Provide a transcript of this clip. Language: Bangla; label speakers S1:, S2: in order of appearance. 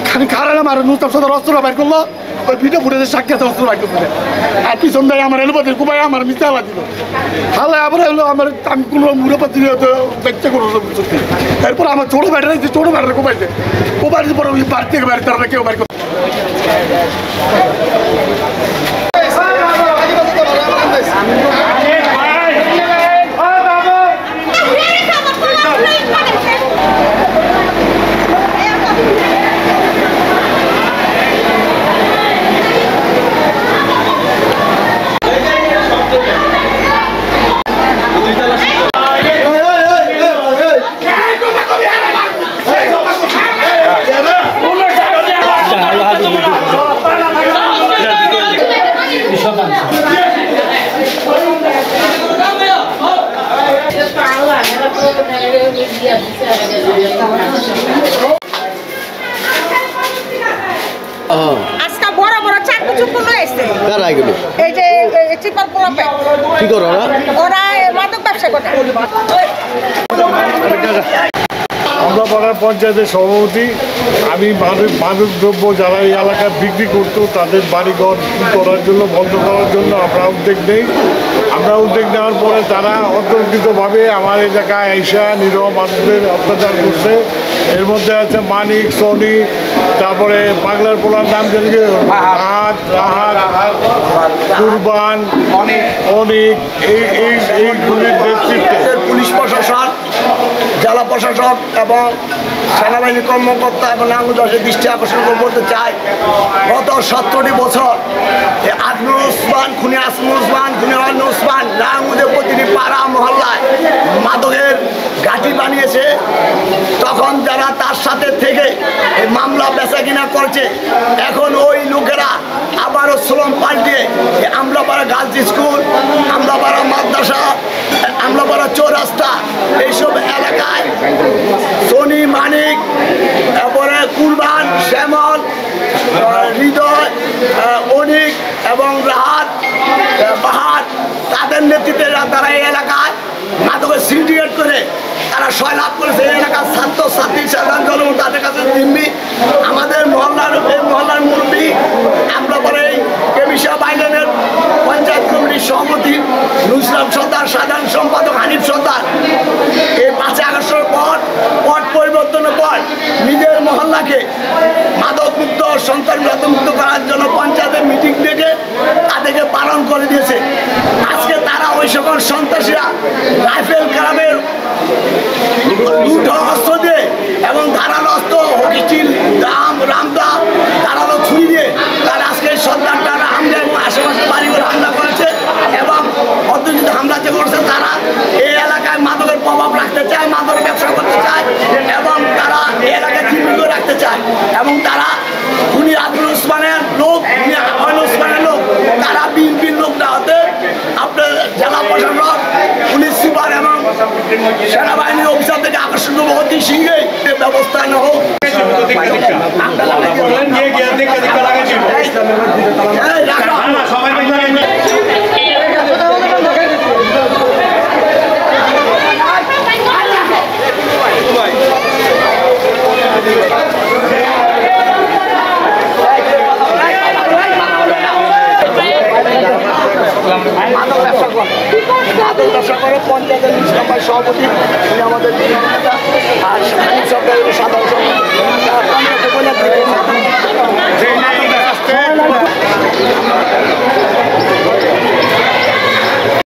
S1: খালি খারাপ আমার নুস্তাব সদর অস্ত্র বাইর করলো ওই ভিডিও ফুটেজের সাক্ষাৎ অস্ত্র বাইর করতে আর পিছন দেয় আমার এলোপাতি কুপাই আমার মিথ্যা দিল তাহলে আবার হলো আমার আমি কোনো মুড়োপাতি দেখতে কোনো সত্যি এরপর আমার ছোটো ব্যাটারি ছোটো ব্যাটারি কোপাইছে কোপাইতে পরে ওই বাড়ি থেকে বাইরে তারা কেউ বাইর করতে
S2: আজকে বড় বড় চাকরি চুপ হয়েছে এই যে চিপার পোড়াপে
S3: কি করো
S2: ওরা মাদক ব্যবসা করে।
S1: আমরা পাড়ার পঞ্চায়েতের সভাপতি আমি মাদকদ্রব্য যারা এই এলাকায় বিক্রি করতো তাদের বাড়িঘর করার জন্য বন্ধ করার জন্য আমরা উদ্যোগ নেই। আমরা উদ্যোগ নেওয়ার পরে তারা অতর্কিতভাবে আমার এই জায়গায় আইসা নিরহ মানুষদের অত্যাচার করছে। এর মধ্যে আছে মানিক, সনি, তারপরে বাংলার পোলার নাম জানি রাহাত, কুরবান, অনিক, এইগুলির নেতৃত্বে
S4: পুলিশ প্রশাসন, জেলা প্রশাসক এবং সেনাবাহিনী কর্মকর্তা এবং আঙ্গুদাসের দৃষ্টি আকর্ষণ করতে চাই। গত 17টি বছর আজমুল ওসমান খুনি আসমুল ওসমান খুনি ওসমান রাঙ্গুদের প্রতিটি পাড়া মহল্লায় মাদকের ঘাঁটি বানিয়েছে। তখন যারা তার সাথে থেকে এই মামলা বেচা কিনা করছে, এখন ওই লোকেরা আবারও শ্রম পাল্টিয়ে আমলাপাড়া গার্লস স্কুল, আমলাপাড়া মাদ্রাসা, আমলাপাড়া চৌরাস্তা এইসব এলাকায় সনি, মানিক, তারপরে কুরবান, শ্যামল, হৃদয়, অনিক এবং রাহাত, বাহার তাদের নেতৃত্বে তারা এই এলাকায় মাদকের সিন্ডিকেট করে তারা সয়লাভ করেছে। এই এলাকার ছাত্র ছাত্রী সাধারণ জনগণ তাদের কাছে দিননি। আমাদের মহল্লার মুরব্বী আমরা পরে কেবিসা বাইলেনের পঞ্চায়েত কমিটির সভাপতি নুসরাত সর্দার, সাধারণ সম্পাদক হানিফ সর্দার এই 5 আগস্টের পট পরিবর্তনের পর নিজের মহল্লাকে মাদক মুক্ত, সন্তান মুক্ত করার জন্য পঞ্চায়েতের মিটিং ডেকে তাদেরকে পালন করে দিয়েছে। আজকে তারা ওই সকল সন্ত্রাসীরা রাইফেল ক্লাবের অস্ত্র দিয়ে এবং ধারালো অস্ত্র, হকিস্টিল, রামদা, ধারালো ছুরি দিয়ে তারা আজকে সন্তানটা হামলা এবং আশেপাশে বাড়িঘর হামলা করেছে এবং অত্যন্ত হামলা যে করছে তারা এই এলাকায় মাদকের প্রভাব রাখতে চায়, মাদকের ব্যবসা করতে চায় এবং তারা এই এলাকায় জীবিত রাখতে চায় এবং তারা খুনি আজমুল ওসমানের লোক, ওসমানের লোক, তারা বিএনপির লোক না হতে আপনার জেলা প্রশাসক, পুলিশ সুপার এবং সেনাবাহিনীর অফিসার থেকে আকর্ষণ করবো অতি শীঘ্রই ব্যবস্থা না হোক। মাদক ব্যবসা করে পঞ্চায়েতের সভাপতি আমাদের